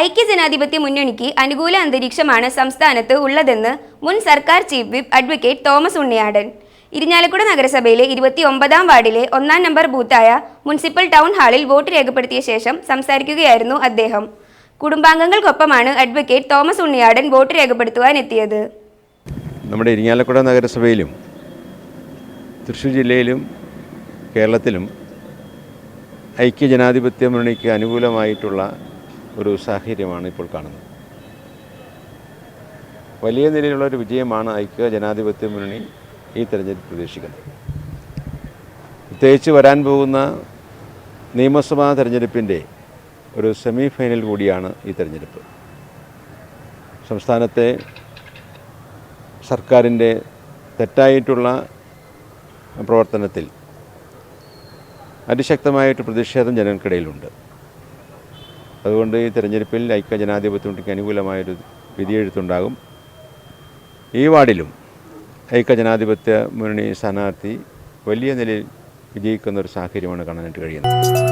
ഐക്യജനാധിപത്യ മുന്നണിക്ക് അനുകൂല അന്തരീക്ഷമാണ് സംസ്ഥാനത്ത് ഉള്ളതെന്ന് മുൻ സർക്കാർ chief whip advocate Thomas Unniyadan. Irinjalakuda നഗരസഭയിലെ 29-ാം വാർഡിലെ 1-ാം നമ്പർ ബൂത്തായ മുനിസിപ്പൽ ടൗൺ ഹാളിൽ വോട്ട് രേഖപ്പെടുത്തിയ ശേഷം സംസാരിക്കുകയായിരുന്നു അദ്ദേഹം. കുടുംബാംഗങ്ങൾക്കൊപ്പമാണ് അഡ്വക്കേറ്റ് തോമസ് ഉണ്ണിയാടൻ വോട്ട് രേഖപ്പെടുത്തുവാനെത്തിയത്. നമ്മുടെ ഇരിഞ്ഞാലക്കുട നഗരസഭയിലും തൃശ്ശൂർ ജില്ലയിലും കേരളത്തിലും ഐക്യജനാധിപത്യ മുന്നണിക്ക് അനുകൂലമായിട്ടുള്ള ഒരു സാഹചര്യമാണ് ഇപ്പോൾ കാണുന്നത്. വലിയ നിലയിലുള്ളൊരു വിജയമാണ് ഐക്യജനാധിപത്യ മുന്നണി ഈ തെരഞ്ഞെടുപ്പ് പ്രതീക്ഷിക്കുന്നത്. പ്രത്യേകിച്ച് വരാൻ പോകുന്ന നിയമസഭാ തെരഞ്ഞെടുപ്പിൻ്റെ ഒരു സെമി ഫൈനൽ കൂടിയാണ് ഈ തെരഞ്ഞെടുപ്പ്. സംസ്ഥാനത്തെ സർക്കാരിൻ്റെ തെറ്റായിട്ടുള്ള പ്രവർത്തനത്തിൽ അതിശക്തമായിട്ട് പ്രതിഷേധം ജനങ്ങൾക്കിടയിലുണ്ട്. അതുകൊണ്ട് ഈ തെരഞ്ഞെടുപ്പിൽ ഐക്യജനാധിപത്യ മുന്നണിക്ക് അനുകൂലമായൊരു വിധിയെഴുത്തുണ്ടാകും. ഈ വാർഡിലും ഐക്യജനാധിപത്യ മുന്നണി സ്ഥാനാർത്ഥി വലിയ നിലയിൽ വിജയിക്കുന്ന ഒരു സാഹചര്യമാണ് കാണാനായിട്ട് കഴിയുന്നത്.